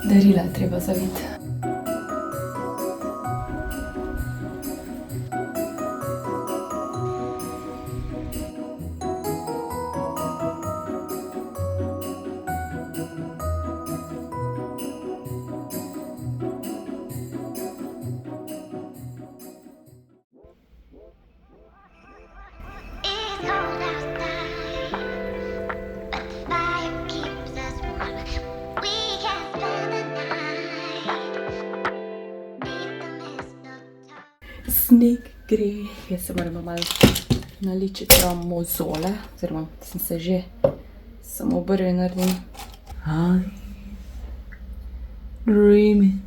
Darila je treba zaviti. Sneg gre, jaz se moram malo naličiti mozole, oziroma sem se že, samo obrvi naredim. I'm dreaming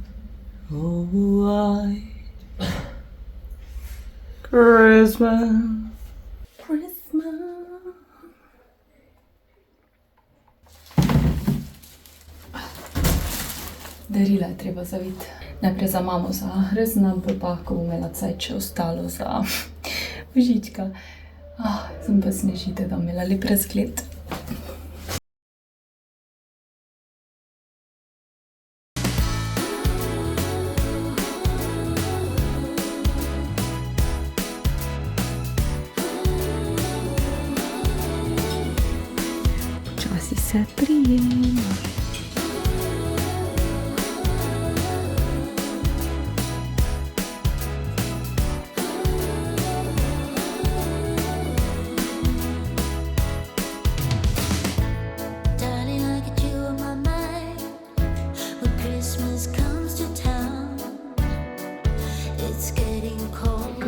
of a white Christmas. Darila je treba zaviti. Najprej za mamo za reznam, pa ko bom imela cajt še ostalo za Božička. Sem pa Snežite, da bom imela lep razgled. Počasi se prijema.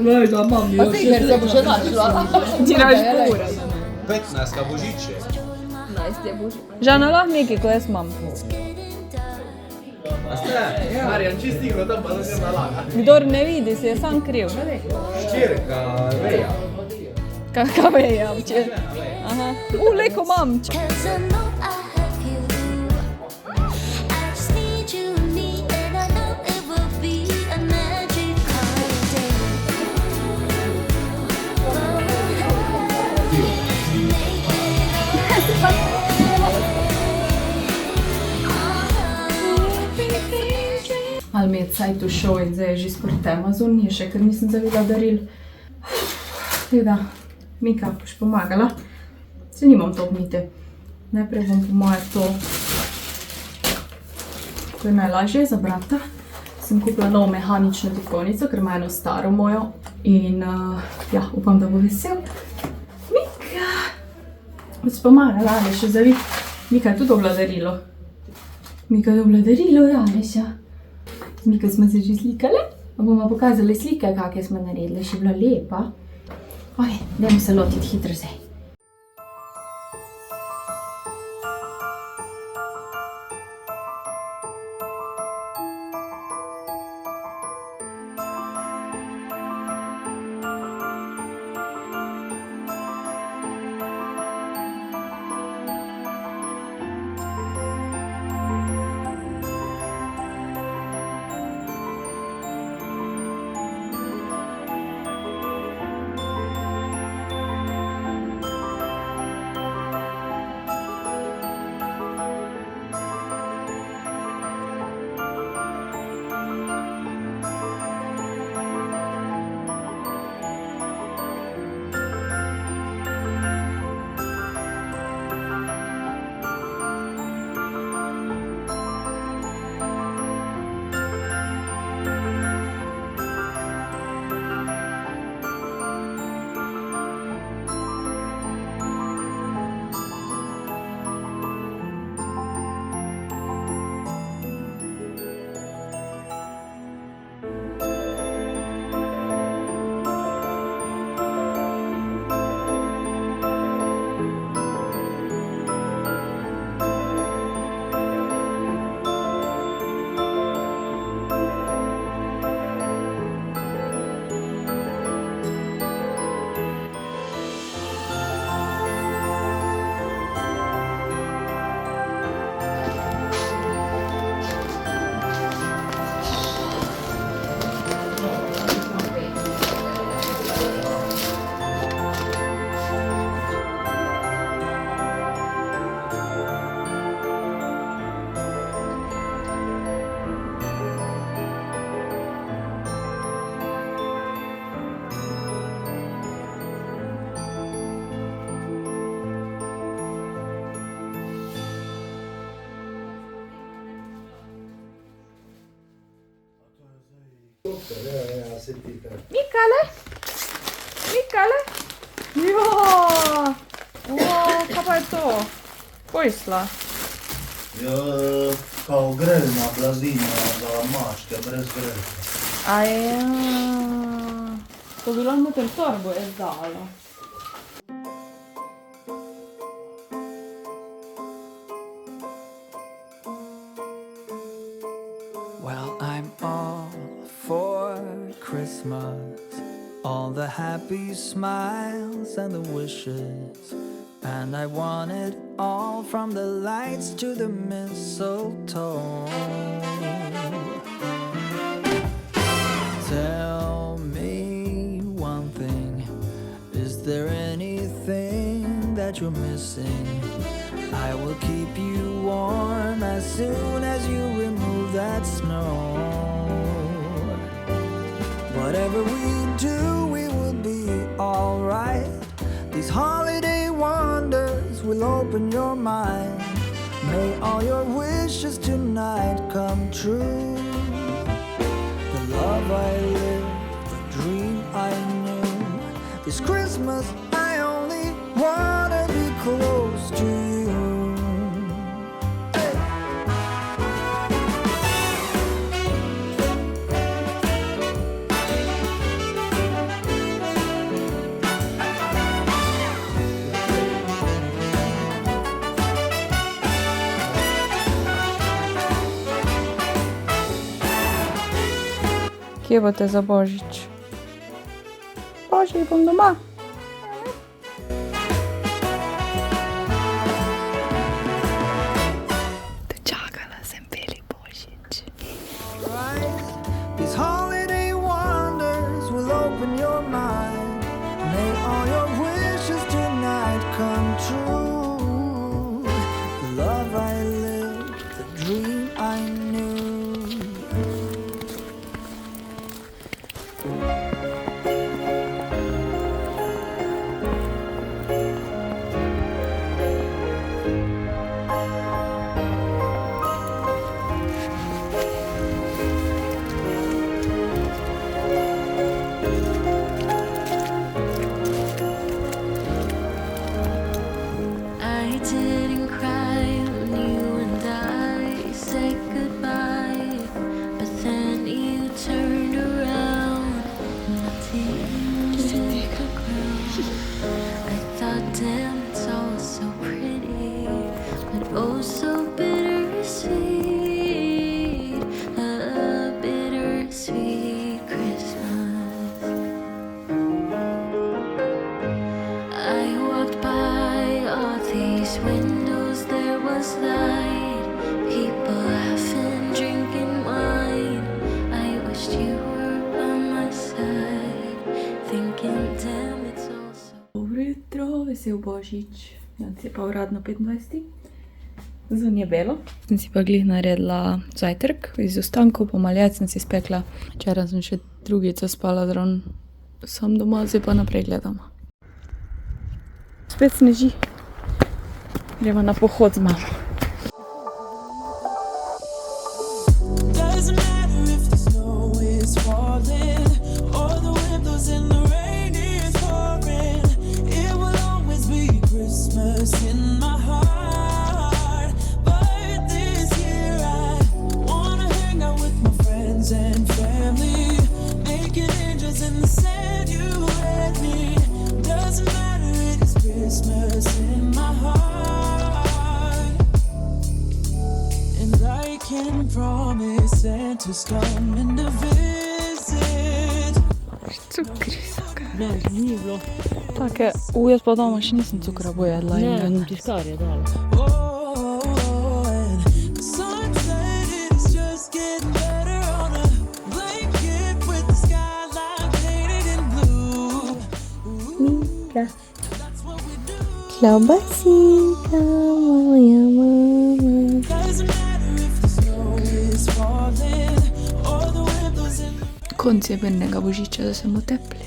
Daj, da imam jo še. Ker se bo še našla. Ti raš pura. 15. božiče. 15 je božič. Žana, lahko nekaj, ko jaz imam. A ste? Marjan, čistiko tam pa da se nalaga. Kdor ne vidi, se je sam kriv. Ščirka, veja. Kakva veja, če. Aha. Leko imam. Malo mi je cajt ušel in zdaj je že skoraj tema zunije, še ker nisem zavila daril. Teda, Mika, boš pomagala. Se nimam to obmite. Najprej bom po moje to, ko je najlažje za brata. Sem kupila novo mehanično tipkovnico, ker ima eno staro mojo. In ja, upam, da bo vesel. Mika! Boš pomagala, ali še zaviti. Mika je tudi dobila darilo. Mika je dobila darilo, Aleša. Mika smo se že slikali. Bomo pokazali slike, kakve smo naredili. Še bila lepa. Ok, dajmo se lotiti hitro zdaj. Ha sentito. Mikale? Mikale? Jaa! Kaj pa je to? Pojsla. Ja, kao grelna blazina za mačke brez grelke. Aja. To bi lahko tem torbo je zdalo. Well, I'm all for Christmas, all the happy smiles and the wishes, and I want it all from the lights to the mistletoe. Tell me one thing, is there anything that you're missing? I will keep you warm as soon as you remove that snow. Whatever we do, we will be alright. These holiday wonders will open your mind. May all your wishes tonight come true. The love I lived, the dream I knew. This Christmas I only wanna be close to you. Kje boste za Božič? Božič bom doma. Dočakala sem beli Božič. These holiday wonders will open your mind. May all your wishes tonight come true. The love I lived, the dream I knew. I didn't cry when you and I said goodbye, but then you turned around to take the ground. I thought, damn, it's all so pretty, but oh so bittersweet, a bittersweet Christmas. I walked by all these windows, there was light, people laughing, drinking wine. I wished you were by my side, thinking, damn, it's all so. Dobro jutro, vesel Božič. Danes je pa uradno 25. Zunaj je belo. Sem si pa glih naredila zajtrk iz ostankov, pa maljec sem si spekla. Včeraj sem še drugico spala zraven. Sam doma, zdaj pa naprej gledam. Spet sneži. Gremo na pohod z mamo. Doesn't matter if the snow is falling or the wind blows and the rain is pouring. It will always be Christmas in my heart. But this year I wanna hang out with my friends and family, making angels in the sand. You and me. Doesn't matter, it is Christmas in my heart. And I can promise Santa's coming to visit. Cukri so kaj. Ne, ni bilo. Take, jaz pa doma še nisem cukra pojedla. Ne, tiskar je dala. Oh, and the sun said it's just getting better on a blanket with the skyline painted in blue. Mika. That's what we do. Kiełbasinka, moja mama. Doesn't matter if the snow is falling or the wind blows in the Konc je brnega Božiča, da smo tepli.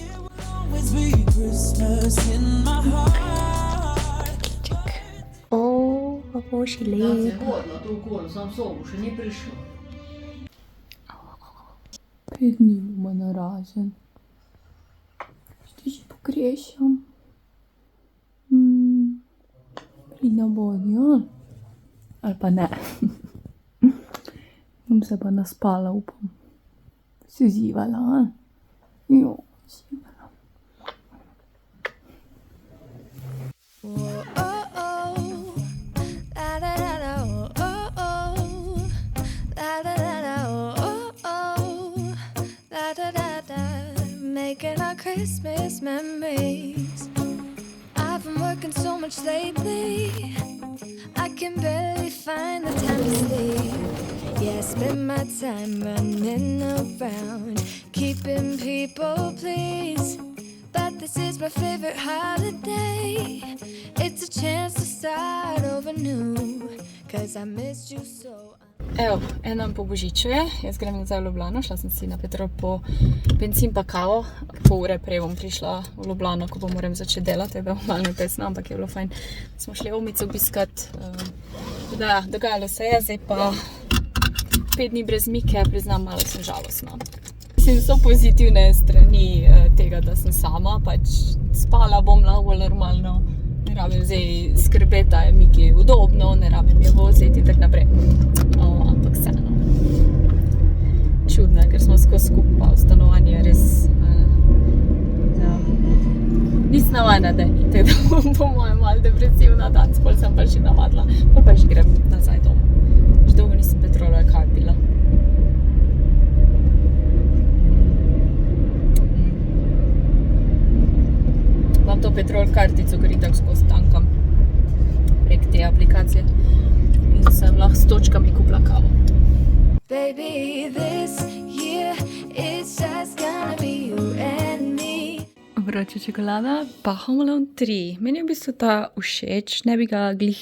always be Christmas in my heart. O, pa boši lep. Hodila to okolo, sam sobu še ni prišel. 5 dni bomo narazen. Ti že pogrešam. Prina bodi, ja? Ali pa ne. Bom se pa naspala, upam. Si zivala, a? Jo, zivala. Making our Christmas memories. I've been working so much lately, I can barely find the time to sleep. Yeah, I spend my time running around, keeping people pleased. But this is my favorite holiday. It's a chance to start over new, cause I missed you so. Evo, en dan po Božiču je, jaz grem nazaj v Ljubljano, šla sem si na Petrol po bencin pa kavo. Pol ure prej bom prišla v Ljubljano, ko bom moram začeti delati, je bilo malo nepesno, ampak je bilo fajn. Smo šli Omico obiskat, da, dogajalo se je, zdaj pa 5 dni brez Mike, priznam, malo sem žalostna. Mislim, so pozitivne strani tega, da sem sama, pač spala bom lahko normalno. Ne rabim zdaj skrbeti, da je Miki udobno, ne rabim je voziti in tako naprej. Ampak vseeno. Čudno, ker smo skozi skupaj, stanovanje je res... Nisem navajena, da ni, tako da po mojem malo depresivna dan, pol sem pa že navadila, pol pa že grem nazaj doma. Že dolgo nisem Petrolove kaj pila. Imam to Petrol kartico, ker itak skozi tankam prek te aplikacije in sem lahko s točkami kupila kavo. Baby, this year it's just gonna be you and me. Vroča čokolada, pa Home Alone 3. Meni je v bistvu ta všeč, ne bi ga glih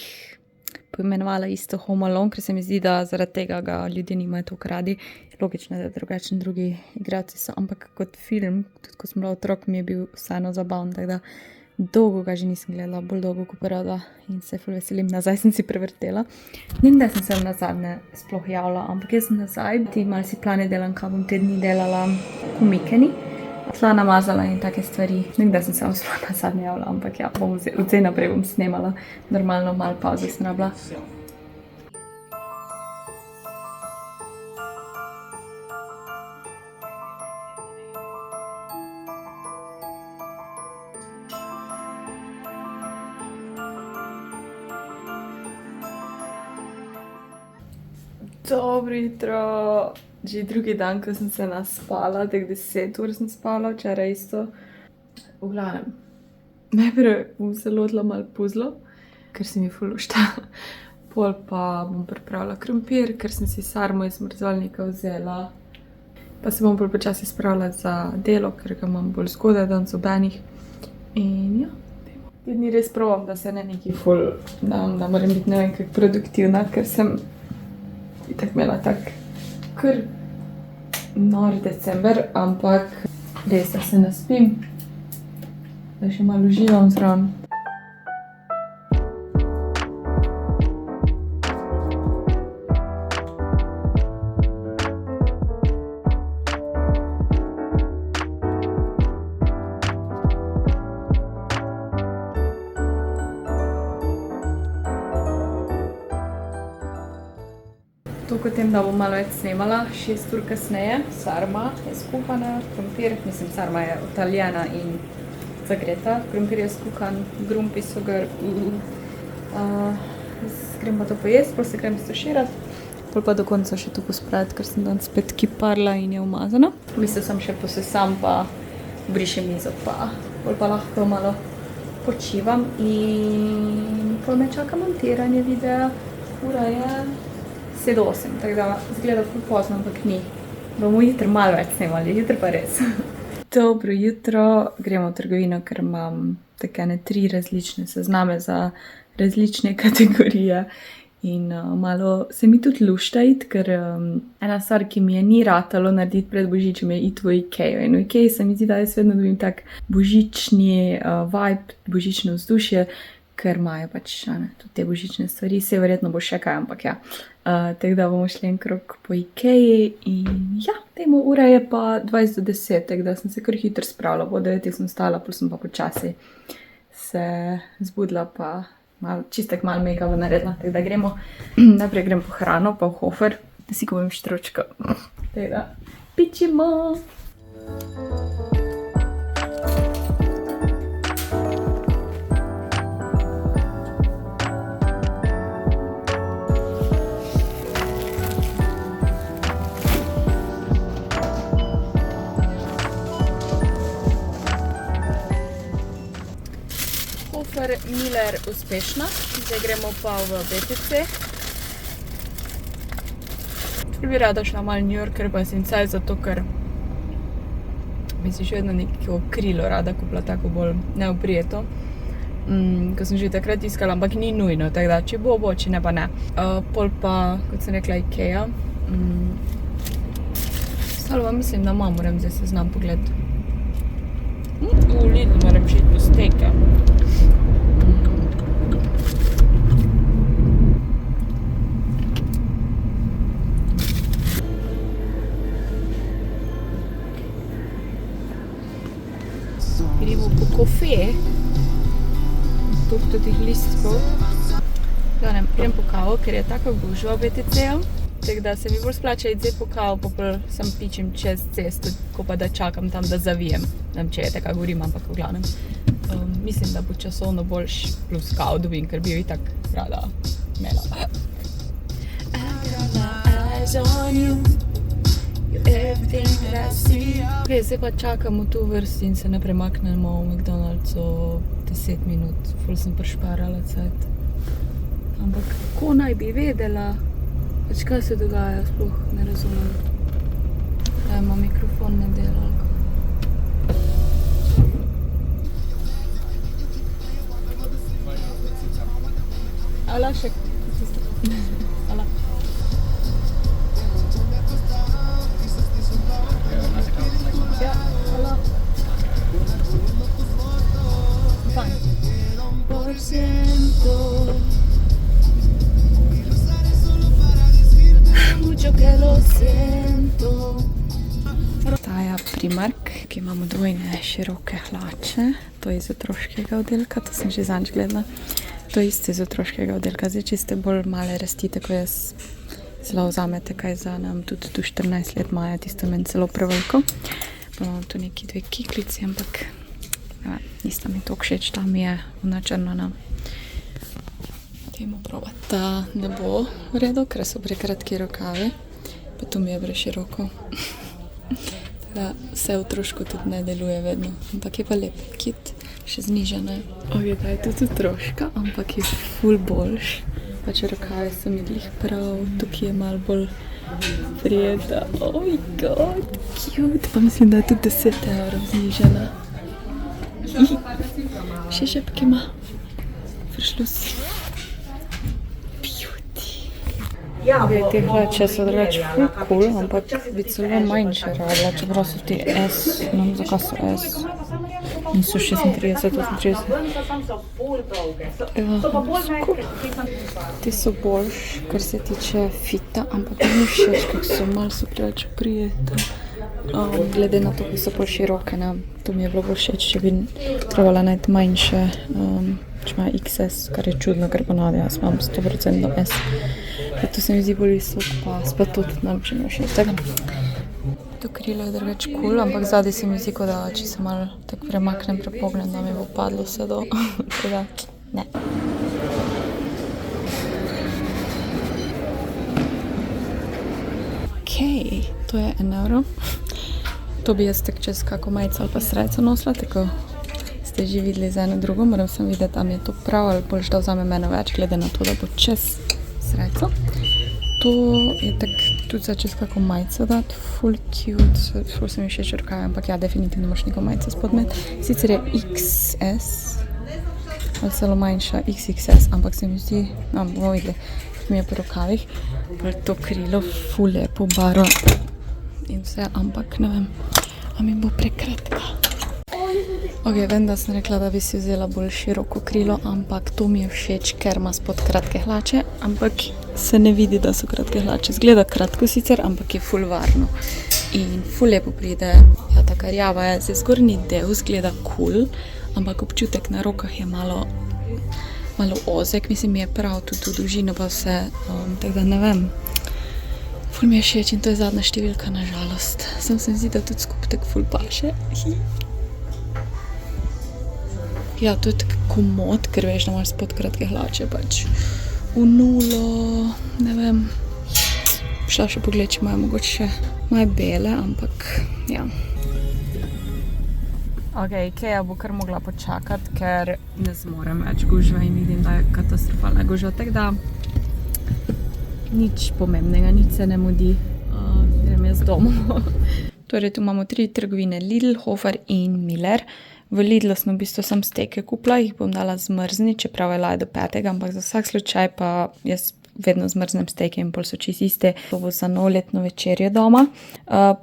poimenovala isto Home Alone, ker se mi zdi, da zaradi tega ga ljudje nimajo toliko radi. Logično, da drugačni drugi igralci so, ampak kot film, tudi ko sem bila otrok, mi je bil vseeno zabaven, tako da dolgo ga že nisem gledala, bolj dolgo kot rada in se ful veselim. Nazaj sem si prevrtela. Nim, da sem se nazadnje sploh javila, ampak jaz sem nazaj, ti malo si plane delam, kaj bom te dni delala v Mikeni. Tla namazala in take stvari. Nekdaj sem se vam sploh nazadnje javila, ampak ja, bom zdaj naprej bom snemala. Normalno malo pauze sem rabila. Dobro jutro. Že drugi dan, ko sem se naspala, tak 10 ur sem spala, včeraj isto. V glavnem, najprej bom se lotila malo puzlo, ker se mi ful lušta. Pol pa bom pripravila krompir, ker sem si sarmo iz mrzalnika vzela. Pa se bom bolj počasi spravila za delo, ker ga imam bolj zgodaj, dan zobenih. In ja, te dni res probam, da se ne neki ful, da moram biti ne vem kak produktivna, ker sem itak imela tak kar nor december, ampak res, da se naspim, da še malo uživam zraven. Toliko o tem, da bom malo več snemala, 6 ur kasneje, sarma je skuhana, krompir, mislim, sarma je utaljena in zagreta, krompir je skuhan, grumpi so grem pa to pojesti, pol se grem stuširati, pol pa do konca še to pospraviti, ker sem danes spet kiparla in je umazana. V bistvu sem še posesam pa brišem mizo pa pol pa lahko malo počivam in pol me čaka montiranje videa, ura je 7-8, tako da zgleda ful pozno, ampak ni. Bomo jutro malo več snemali, jutro pa res. Dobro jutro, gremo v trgovino, ker imam takene 3 različne sezname za različne kategorije in malo se mi tudi lušta iti, ker ena stvar, ki mi je ni ratalo narediti pred Božičem, je iti v Ikejo. In v Ikeji se mi zdi, da jaz vedno dobim tak božični vibe, božično vzdušje, ker imajo pač tudi te božične stvari, se verjetno bo še kaj, ampak ja. Tako da bomo šli en krog po Ikeji in ja, temu ura je pa 20:10, tako da sem se kar hitro spravila, po 9 sem stala, pol sem pa počasi se zbudila, pa čistek malo make-upa naredila, tako da gremo, najprej grem po hrano, pa v Hofer, da si kupim štručko. Tako da, pičimo! Miller uspešna, zdaj gremo pa v BTC. Bi rada šla malo New Yorker, pa sem caj zato, ker bi si še vedno neko krilo rada kupila, tako bolj neoprijeto. Ko sem že takrat iskala, ampak ni nujno, tako da če bo, če ne pa ne. Pol pa, kot sem rekla, Ikea. Stalo pa mislim, da moram zdaj se znam pogled. V Lidl moram šiti po steke. Gremo po kofe, toliko teh listov. Grem po kavo, ker je tako gužva v BTC-u, tako da se mi bolj splača iti zdaj po kavo, pa pol sam pičim čez cesto, ko pa da čakam tam, da zavijem. Ne vem, če je tako govorim, ampak v glavnem. Mislim, da bo časovno boljš plus kavo dobim, ker bi jo itak rada imela. Okay, zdaj pa čakam v tu vrsti in se ne premaknemo v McDonald'su 10 minut. Ful sem prešparala cajt. Ampak kako naj bi vedela, pač kaj se dogaja, sploh ne razumem. Da ima mikrofon ne dela. Ala še. Ala. Ja, ala. Fajn. Por ciento. Mucho que lo siento. Taja Primark, ki imamo dvojne široke hlače. To je iz otroškega oddelka, to sem že zadnjič gledala. To je isto iz otroškega oddelka. Zdaj, če ste bolj male rasti, tako jaz zelo vzamete kaj za nam, tudi tu 14 let maja, tisto meni celo preveliko. Pa imam tu neki dve kiklici, ampak nista mi toliko všeč, ta mi je ona črnana. Dajmo probati. Ta ne bo v redu, ker so prekratki rokavi, pa tu mi je preširoko. Tako vse otroško tudi ne deluje vedno, ampak je pa lep kit. Še znižene. Ta je tudi otroška, ampak je ful boljš. Pač rokavi so mi glih prav, tukaj je malo bolj prijeta. Oh my god, cute. Pa mislim, da je tudi 10 € znižena. Še šepke ima. Frišlus. Beauty. Te hlače so drugače ful cool, ampak bi celo manjše rabila, čeprav so ti S, ne vem zakaj so S. In so 36, 38. Ti so boljš, kar se tiče fita, ampak mi ni všeč, kako so malo so preveč prijete. Glede na to, ki so bolj široke, ne, to mi je bilo bolj všeč, če bi trebala najti manjše, če ima XS, kar je čudno, ker ponavadi jaz imam 100% S. To se mi zdi bolj visok pas, pa to tudi nam če mi všeč. To krilo je drugač cool, ampak zadaj se mi zdi, da če se malo tako premaknem, prepognem, da mi bo padlo vse do tega. Ne. Okej, to je 1 €. To bi jaz tako čez kako majico ali pa srajco nosila, tako ste že videli za eno drugo, moram sem videti, tam je to prav ali boljš, da vzame mene več, glede na to, da bo čez srajco. To je tako tudi za čez kako majico dati, ful cute, ful se mi všeč rokavi, ampak ja, definitivno moraš neko majico spod imeti. Sicer je XS, ali celo manjša XXS, ampak se mi zdi, bomo videli, mi je po rokavih, to krilo ful lepo barva in vse, ampak ne vem, a mi bo prekratka. Ok, vem, da sem rekla, da bi si vzela bolj široko krilo, ampak to mi je všeč, ker ima spod kratke hlače, ampak se ne vidi, da so kratke hlače. Zgleda kratko sicer, ampak je ful varno. In ful lepo pride, ja, taka rjava je, se zgornji del zgleda cool, ampak občutek na rokah je malo ozek, mislim, mi je prav tudi v dolžino pa vse, tako da ne vem. Ful mi je všeč in to je zadnja številka, na žalost. Sem se zdi, da tudi skupaj tak ful paše. Ja, to je tak komod, ker veš, da imaš spod kratke hlače, pač v nulo, ne vem. Šla še pogled, če imajo mogoče še malo bele, ampak ja. Ok, Ikea bo kar mogla počakati, ker ne zmorem več gužve in vidim, da je katastrofalna gužva, tako da nič pomembnega, nič se ne mudi, grem jaz domov. Torej, tu imamo 3 trgovine, Lidl, Hofer in Miller. V Lidlu sem v bistvu sam steke kupila, jih bom dala zmrzniti, čeprav je laj do 5, ampak za vsak slučaj pa jaz vedno zmrznem steke in pol so čisto iste. To bo za novoletno večerjo doma.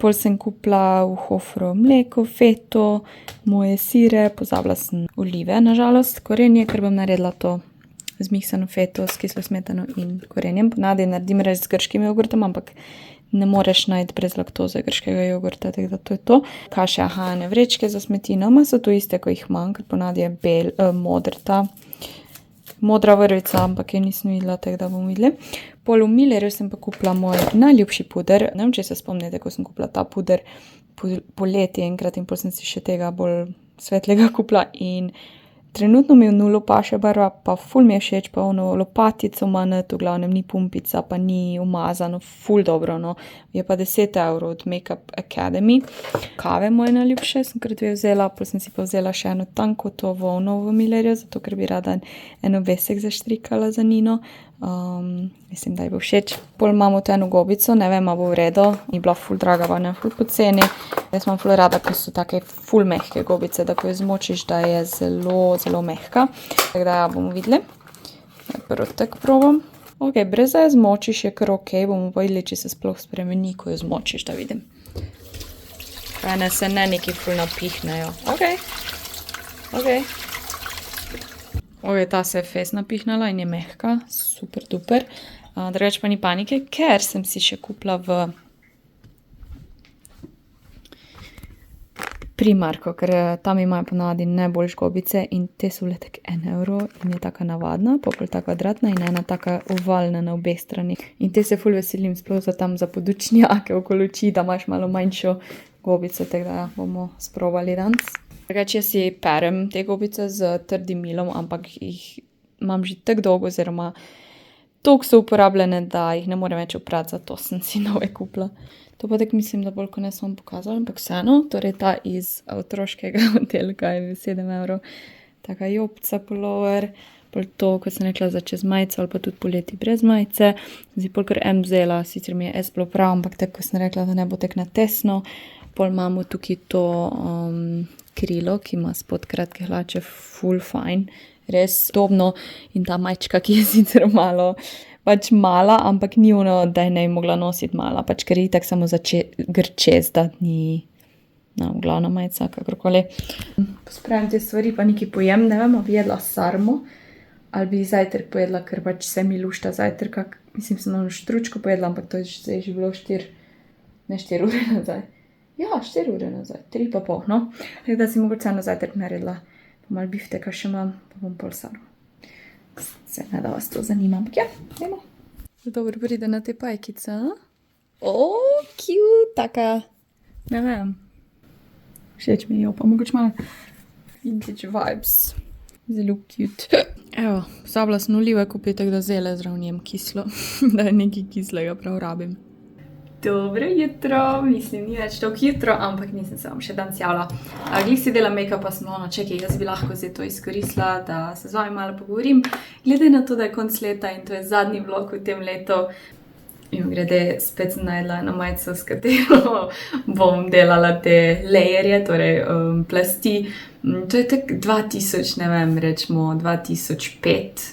Pol sem kupila v Hoferu mleko, feto, moje sire, pozabila sem olive, nažalost, korenje, ker bom naredila to zmiksano feto s kislo smetano in korenjem. Ponavadi naredim reč z grškim jogurtom, ampak ne moreš najti brez laktoze grškega jogurta, tako da to je to. Kaše ahane vrečke za smetino, ma so to iste, ko jih imam, ker ponavadi je modra vrvica, ampak je nisem videla, tako da bomo videli. Pol v Millerju sem pa kupila moj najljubši puder. Ne vem, če se spomnite, ko sem kupila ta puder poleti enkrat in pol sem si še tega bolj svetlega kupila in trenutno mi v nulo paše barva, pa ful mi je všeč, pa ono lopatico ima v glavnem, ni pumpica, pa ni umazano, ful dobro, no. Je pa 10 € od Makeup Academy. Kave moje najljubše, sem kar 2 vzela, pa sem si pa vzela še eno tanko to volno v Millerju, zato ker bi rada eno vesek zaštrikala za Nino. Mislim, da ji bo všeč. Pol imamo to eno gobico, ne vem, a bo v redu, ni bila ful draga, pa ne ful poceni. Jaz imam ful rada, ko so take ful mehke gobice, da ko jo zmočiš, da je zelo, zelo mehka. Tako da ja, bomo videli. Prvo tak probam. Ok, brez da jo zmočiš je kar ok, bomo pa videli, če se sploh spremeni, ko jo zmočiš, da vidim. Ene se ne neki ful napihnejo. Ok. Ok, ta se je fest napihnala in je mehka, super duper. Drugače pa ni panike, ker sem si še kupila v Primarku, ker tam imajo ponavadi najboljše gobice in te so le tak 1 € in je taka navadna, pol taka kvadratna in ena taka ovalna na obeh stranih. In te se ful veselim, sploh za tam za podočnjake okoli oči, da imaš malo manjšo gobico, tako da bomo sprobali danes. Drugače jaz si perem te gobice z trdim milom, ampak jih imam že tako dolgo, oziroma toliko so uporabljene, da jih ne morem več oprati, zato sem si nove kupila. To pa tako mislim, da bolj ko ne sem vam pokazala, ampak vseeno, torej ta iz otroškega oddelka je 7 €, taka jopca pullover, pol to, kot sem rekla, za čez majico ali pa tudi poleti brez majice. Zdaj pol kar M vzela, sicer mi je S bilo prav, ampak tako, kot sem rekla, da ne bo tako natesno. Pol imamo tukaj to krilo, ki ima spod kratke hlače, full fine, res udobno in ta majčka, ki je sicer malo pač mala, ampak ni ono, da je ne bi mogla nositi mala, pač ker je itak samo za grčez, da ni glavna majica, kakorkoli. Pospravim te stvari, pa nekaj pojem, ne vem, bi jedla sarmo, ali bi zajtrk pojedla, ker pač se mi lušta zajtrka, mislim, sem ono štručko pojedla, ampak to je že bilo 4 ure nazaj. Ja, 4 ure nazaj, 3 pa pol, no. Tako da si mogoče na zajtrk naredila, pa malo bifteka še imam, pa bom pol sarmo. Se ne, da vas to zanima, ampak ja, dajmo. Dobro pride na te pajkice, a? Cute, taka, ne vem. Všeč mi je, pa mogoče malo vintage vibes. Zelo cute. Evo, pozabila sem olive kupiti, tako da zele zravnjem kislo, da je nekaj kislega prav rabim. Dobro jutro, mislim, ni več toliko jutro, ampak nisem se vam še danes javila. Glih si delam make-up, pa sem ono, čekaj, jaz bi lahko zdaj to izkoristila, da se z vami malo pogovorim. Glede na to, da je konc leta in to je zadnji vlog v tem letu, in grede spet sem najdla eno majico, s katero bom delala te layerje, torej plasti. To je tak 2000, ne vem, rečemo 2005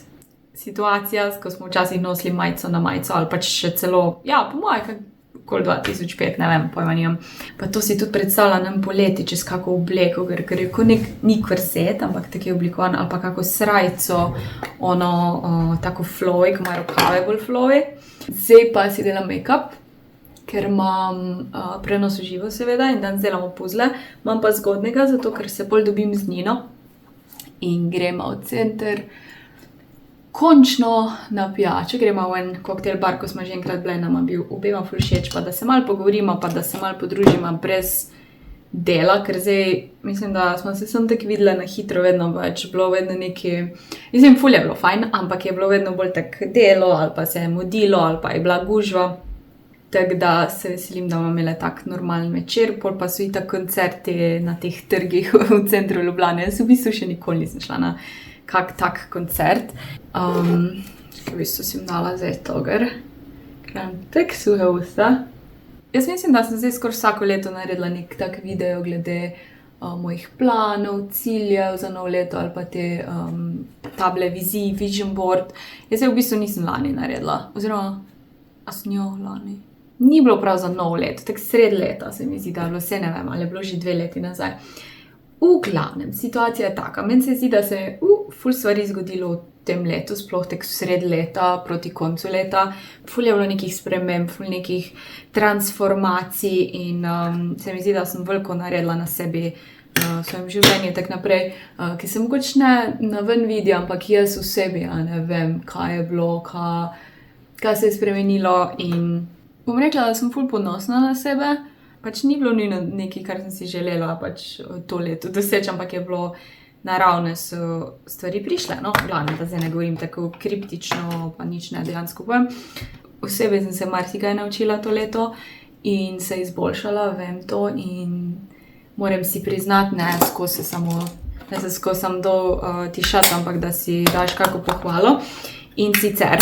situacija, ko smo včasih nosili majico na majico, ali pač še celo, ja, po moje, okoli 2005, ne vem, pojma nimam. Pa to si tudi predstavljam nam poleti čez kako obleko, ker je kot ni korset, ampak tako je oblikovan, ali pa kako srajco, tako flowy, ko ima rokave bolj flowy. Zdaj pa si delam make-up, ker imam prenos v živo seveda in danes delamo puzle. Imam pa zgodnega, zato ker se bolj dobim z Nino in gremo v center. Končno na pijačo, gremo v en koktejl bar, ko smo že enkrat bile, nama bil obema ful všeč, pa da se malo pogovorimo, pa da se malo podružimo brez dela, ker zdaj mislim, da smo se sem tako videla na hitro vedno več, bilo vedno neki, mislim, ful je bilo fajn, ampak je bilo vedno bolj tak delo, ali pa se je mudilo, ali pa je bila gužva, tako da se veselim, da bomo imeli tak normalen večer, pol pa so itak koncerti na teh trgih v centru Ljubljane, jaz v bistvu še nikoli nisem šla na kak tak koncert. V bistvu si dala zdaj toger, ker imam tak suhe usta. Jaz mislim, da sem zdaj skoraj vsako leto naredila nek tak video glede mojih planov, ciljev za novo leto ali pa te table vizij, vision board. Jaz v bistvu nisem lani naredila, oziroma, a sem jo lani? Ni bilo prav za novo leto, tako sred leta se mi zdi, da je bilo vse, ne vem, ali je bilo že 2 leti nazaj. V glavnem, situacija je taka. Meni se zdi, da se je ful stvari zgodilo v tem letu, sploh tek sred leta, proti koncu leta. Ful je bilo nekih sprememb, ful nekih transformacij in se mi zdi, da sem veliko naredila na sebi v svojem življenju, tak naprej, ki se mogoče ne na ven vidi, ampak jaz v sebi, ne vem, kaj je bilo, kaj se je spremenilo in bom rekla, da sem ful ponosna na sebe. Pač ni bilo nujno nekaj, kar sem si želela pač to leto doseči, ampak je bilo naravne so stvari prišle, no, glavno, da zdaj ne govorim tako kriptično, pa nič ne dejansko povem. Osebej sem se marsikaj naučila to leto in se izboljšala, vem to in moram si priznati, ne skozi samo tišati, ampak da si daš kako pohvalo. In sicer,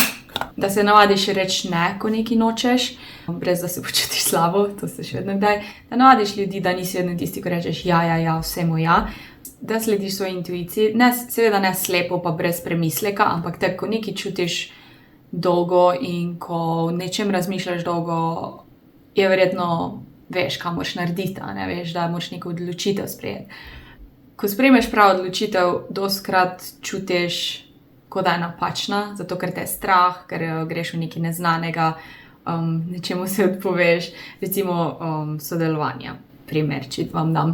da se navadiš reči ne, ko nekaj nočeš, brez da se počutiš slabo, to se še vedno kdaj, da navadiš ljudi, da nisi vedno tisti, ko rečeš ja, vsemu ja, da slediš svoji intuiciji, seveda ne slepo pa brez premisleka, ampak tako, ko nekaj čutiš dolgo in ko v nečem razmišljaš dolgo, je verjetno veš, kaj moraš narediti, ne veš, da moraš neko odločitev sprejeti. Ko sprejmeš prav odločitev, dostikrat čutiš, kot da je napačna, zato ker te je strah, ker greš v nekaj neznanega, nečemu se odpoveš, recimo sodelovanja, primer, če vam dam.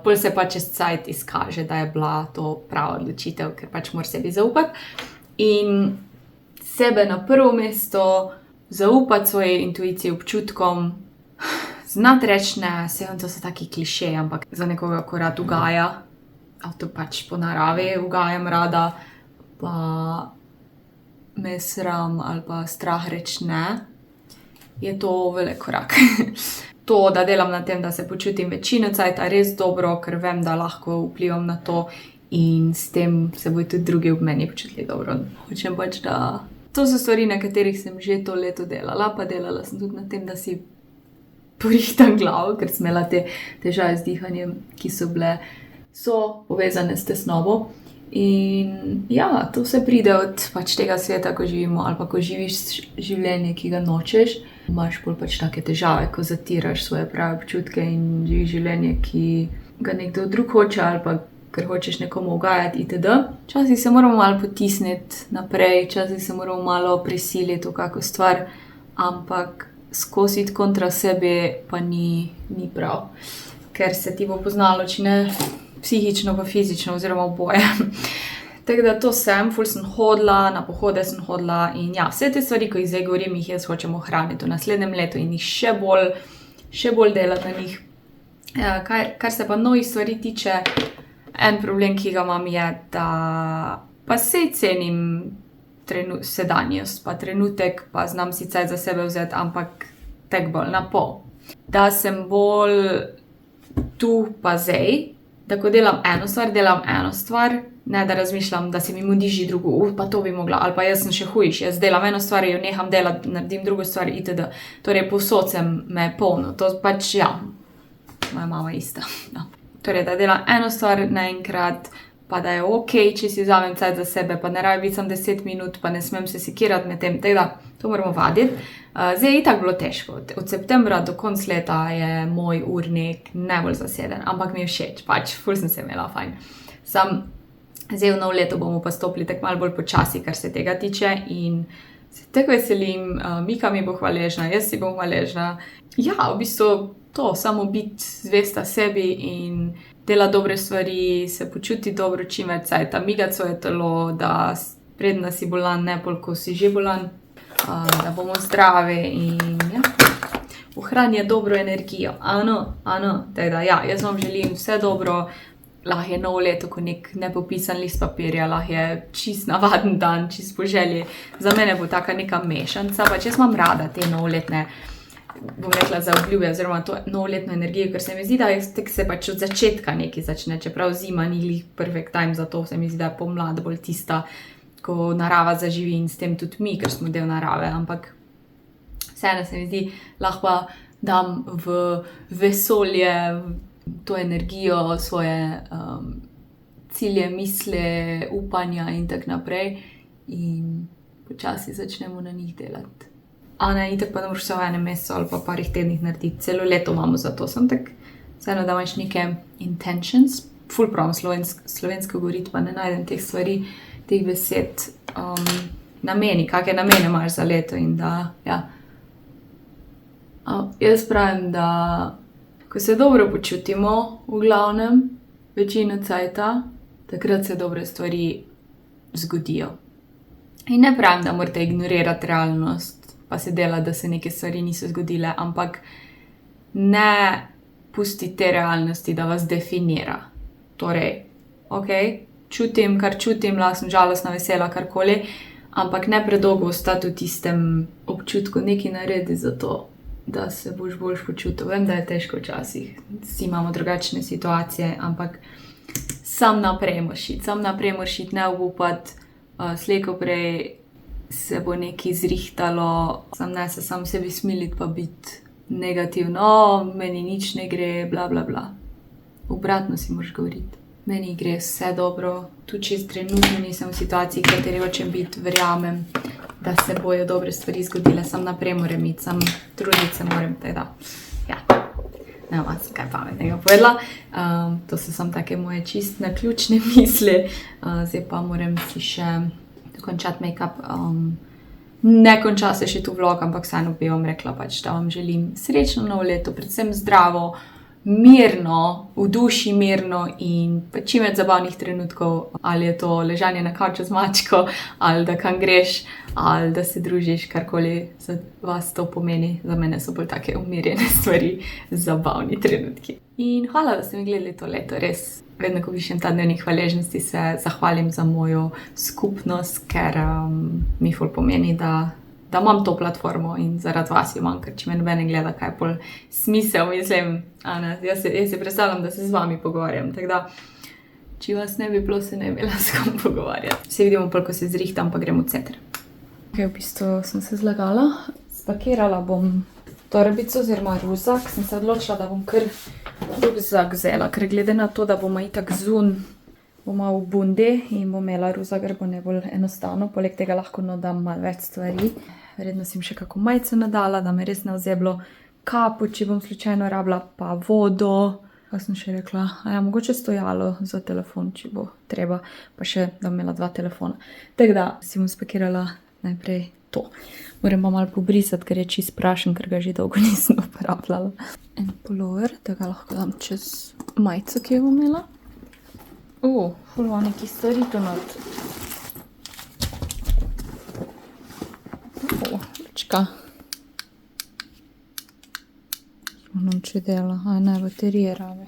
Pol se pa čez cajt izkaže, da je bila to prava odločitev, ker pač moraš sebi zaupati. In sebe na prvo mesto, zaupati svoji intuiciji, občutkom, znati reči ne, to so taki klišeji, ampak za nekoga, ko rad ugaja, ali to pač po naravi ugajam rada, pa me sram ali pa strah reči ne, je to velik korak. To, da delam na tem, da se počutim večino cajta res dobro, ker vem, da lahko vplivam na to in s tem se bojo tudi drugi ob meni počutili dobro. Hočem pač, da to so stvari, na katerih sem že to leto delala, pa delala sem tudi na tem, da si porihtam glavo, ker sem imela te težave z dihanjem, ki so povezane s tesnobo. In ja, to vse pride od pač tega sveta, ko živimo, ali pa ko živiš življenje, ki ga nočeš, imaš bolj pač take težave, ko zatiraš svoje prave občutke in živiš življenje, ki ga nekdo drug hoče, ali pa ker hočeš nekomu ugajati itd. Včasih se moramo malo potisniti naprej, včasih se moramo malo prisiliti v kako stvar, ampak skozi kontra sebe pa ni prav, ker se ti bo poznalo, če ne psihično pa fizično, oziroma oboje. Tako da to ful sem hodila, na pohode sem hodila in ja, vse te stvari, ko jih zdaj govorim, jih jaz hočem ohraniti v naslednjem letu in jih še bolj delati na njih. Kar se pa novih stvari tiče, en problem, ki ga imam, je, da pa sej cenim sedanjost, pa trenutek, pa znam sicer za sebe vzeti, ampak tek bolj na pol. Da sem bolj tu pa zdaj, da ko delam eno stvar, ne da razmišljam, da se mi mudi že drugo, pa to bi mogla, ali pa jaz sem še hujši, jaz delam eno stvar, jo neham delati, naredim drugo stvar itd. Torej, povsod me je polno, to pač ja, moja mama ista. No. Torej, da delam eno stvar naenkrat, pa da je ok, če si vzamem cajt za sebe, pa ne rabi biti samo 10 minut, pa ne smem se sekirati med tem, tako da to moramo vaditi. Zdaj je itak bilo težko, od septembra do konc leta je moj urnik najbolj zaseden, ampak mi je všeč, pač ful sem se imela fajn. Sam zdaj v novo leto bomo pa stopili tako malo bolj počasi, kar se tega tiče in se tako veselim, Mika mi bo hvaležna, jaz si bom hvaležna. Ja, v bistvu to, samo biti zvesta sebi in dela dobre stvari, se počuti dobro čim več cajta, migati svoje telo, da predna si bolan, ne pol, ko si že bolan, da bomo zdravi in ja, ohranja dobro energijo. Ano, tako da ja, jaz vam želim vse dobro, lahko je novo leto, ko nek nepopisan list papirja, lahko je čist navaden dan, čist po želji. Za mene bo taka neka mešanca, pač jaz imam rada te novoletne, bom rekla, zaobljube oziroma to novoletno energijo, ker se mi zdi, da se pač od začetka nekaj začne, čeprav zima ni glih perfect time, zato se mi zdi, da je pomlad bolj tista, ko narava zaživi in s tem tudi mi, ker smo del narave, ampak vseeno se mi zdi, lahko pa dam v vesolje to energijo, svoje cilje, misle, upanja in tak naprej in počasi začnemo na njih delati. A ne, itak pa ne moraš se v enem mesecu ali pa parih tednih narediti, celo leto imamo za to, sem tak vseeno, da imaš neke intentions, ful prav slovensko govoriti, pa ne najdem teh stvari, teh besed, nameni, kakšne namene imaš za leto in da, ja. Jaz pravim, da ko se dobro počutimo, v glavnem, večino cajta, takrat se dobre stvari zgodijo. In ne pravim, da morate ignorirati realnost, pa se dela, da se neke stvari niso zgodile, ampak ne pustite te realnosti, da vas definira. Torej, ok, čutim, kar čutim, lahko sem žalostna, vesela, karkoli, ampak ne predolgo ostati v tistem občutku, nekaj naredi za to, da se boš boljš počutil. Vem, da je težko včasih, vsi imamo drugačne situacije, ampak sam naprej moraš iti, ne obupati, slej ko prej se bo nekaj zrihtalo, sam sebi smiliti pa biti negativno, meni nič ne gre, bla bla bla. Obratno si moraš govoriti. Meni gre vse dobro, tudi če trenutno nisem v situaciji, v kateri hočem biti, verjamem, da se bojo dobre stvari zgodile, sam naprej moram iti, sam truditi se moram, teda, ja, ne vem, kaj pametnega povedala, to so samo take moje čist naključne misli, zdaj pa moram si še dokončati make-up, ne konča se še tu vlog, ampak vseeno bi vam rekla pač, da vam želim srečno novo leto, predvsem zdravo, mirno, v duši mirno in pa čim več zabavnih trenutkov, ali je to ležanje na kavču z mačko, ali da kam greš, ali da se družiš, karkoli za vas to pomeni. Za mene so bolj take umirjene stvari, zabavni trenutki. In hvala, da ste mi gledali to leto, res. Vedno, ko pišem ta dnevnik hvaležnosti, se zahvalim za mojo skupnost, ker mi ful pomeni, da imam to platformo in zaradi vas jo imam, ker če me nobene gleda, kaj je pol smisel, mislim, jaz si predstavljam, da se z vami pogovarjam, tako da, če vas ne bi bilo, se ne bi bila s kom pogovarjati. Se vidimo pol, ko se zrihtam, pa gremo v center. Ok, v bistvu sem se zlagala, spakirala bom torbico oziroma ruzak, sem se odločila, da bom kar ruzak vzela, ker glede na to, da bomo itak zun, bomo v bundi in bom imela ruzak, ker bo najbolj enostavno, poleg tega lahko dodam malo več stvari. Verjetno sem še kako majico nadala, da me res ne vzeblo kapo, če bom slučajno rabila, pa vodo, pa sem še rekla, mogoče stojalo za telefon, če bo treba, pa še, da bom imela 2 telefona. Tako da si bom spakirala najprej to. Moram pa malo pobrisati, ker je čist prašen, ker ga že dolgo nisem uporabljala. En pullover, da ga lahko dam čez majico, ki jo bom imela. Ful ima neki stvari tu not. Lučka. Ono če dela, ne, baterije rabi.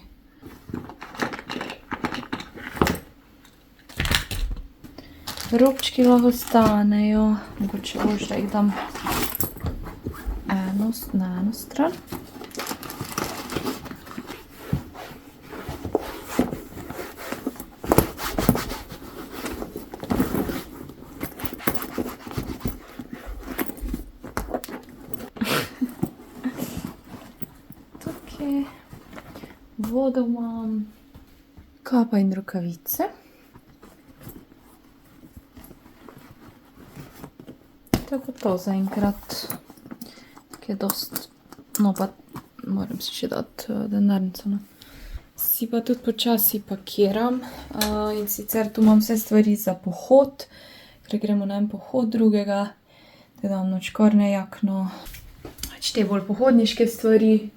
Robčki lahko ostanejo, mogoče boš, da jih dam na eno stran. Vodo imam, kapa in rokavice. To je pa to zaenkrat. Ki je dost... No pa moram si še dati denarnico. No. Si pa tudi počasi pakiram. In sicer tu imam vse stvari za pohod. Ker gremo na en pohod drugega. Te dam nočkorne jakno. Te bolj pohodniške stvari.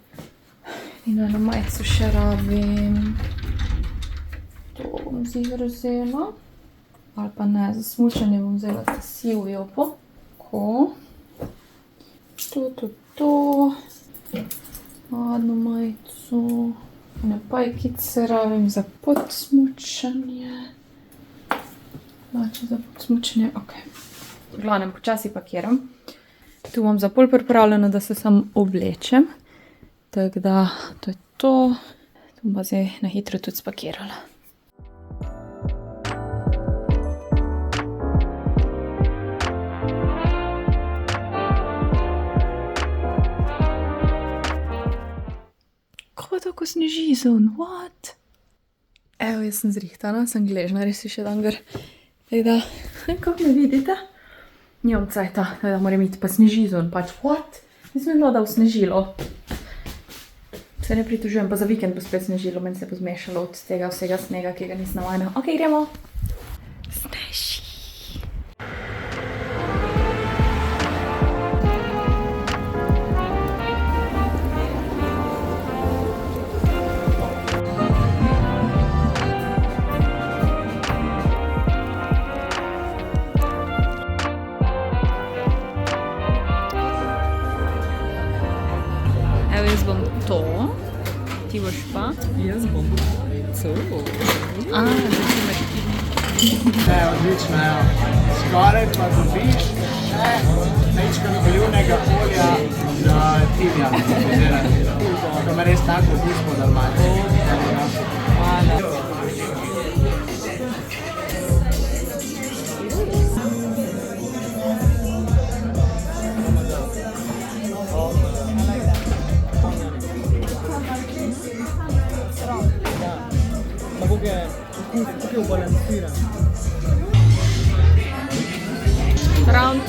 In eno majico še rabim. To bom ziher vzela. Ali pa ne, za smučanje bom vzela ta siv jopo. Tako. To. Hladno majico. Ene pajkice rabim za podsmučanje. Hlače za podsmučanje, ok. V glavnem, počasi pakiram. Tu bom za pol pripravljeno, da se sam oblečem. Tako da, to je to. To bom pa zdaj na hitro tudi spakirala. Kako tako sneži zun? What? Evo, jaz sem zrihtana, sem gležna, res si še danger. Tako da, kako me vidite? Njom cajta, tako da moram iti pa sneži zun, pač what? Nisem bilo, da v snežilo. Se ne pritužujem, pa za vikend bo spet snežilo, meni se bo zmešalo od tega vsega snega, ki ga nisem navajena. Ok, gremo! Sneži! Evo, jaz bom to, ti boš pa? Jaz bom. Da ti imaš Ne, odlično, evo. Skoraj pa dobiš še nekaj olivnega olja za timjan. To ima res tako okus po Dalmaciji. Round 2.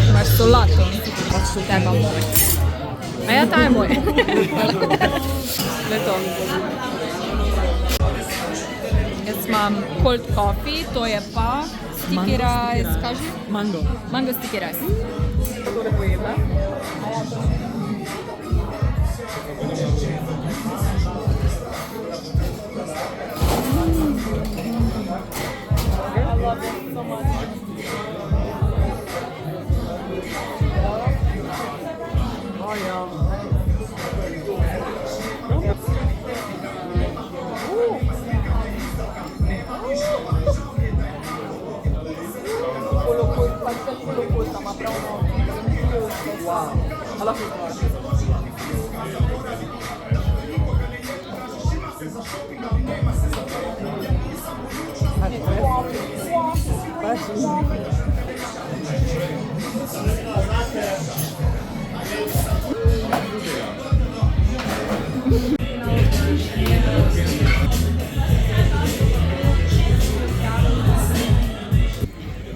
Imaš solato. Teba moj. A ja, ta je moj. Le to. Jaz imam cold coffee, to je pa sticky rice, kaži? Mango. Mango sticky rice. To lepo jeba. I love it so much. Oh yeah. Wow. I love it.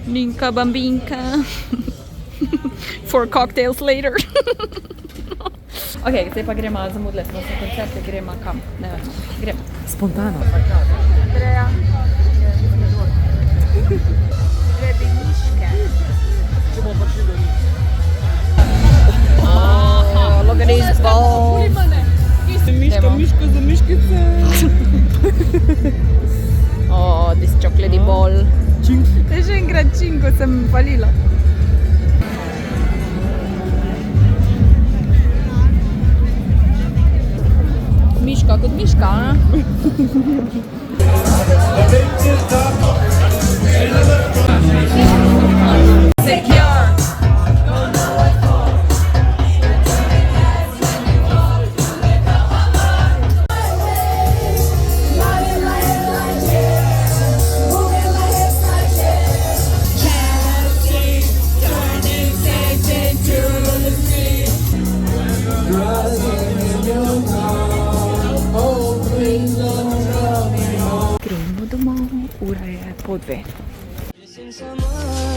Ninka bambinka. 4 cocktails later. Ok, zdaj pa gremo, zamudili smo se koncerte, gremo kam? Ne vem, gremo. Spontano. Andreja. Grebeniške. Če bomo prišli do njih. Oh, look at this ball. Miška za miškice. Oh, this chocolatey ball. To je še enkrat činko sem palila. Miška kot miška, a? Running in your car, oh, please, Lord. kafe. Missing summer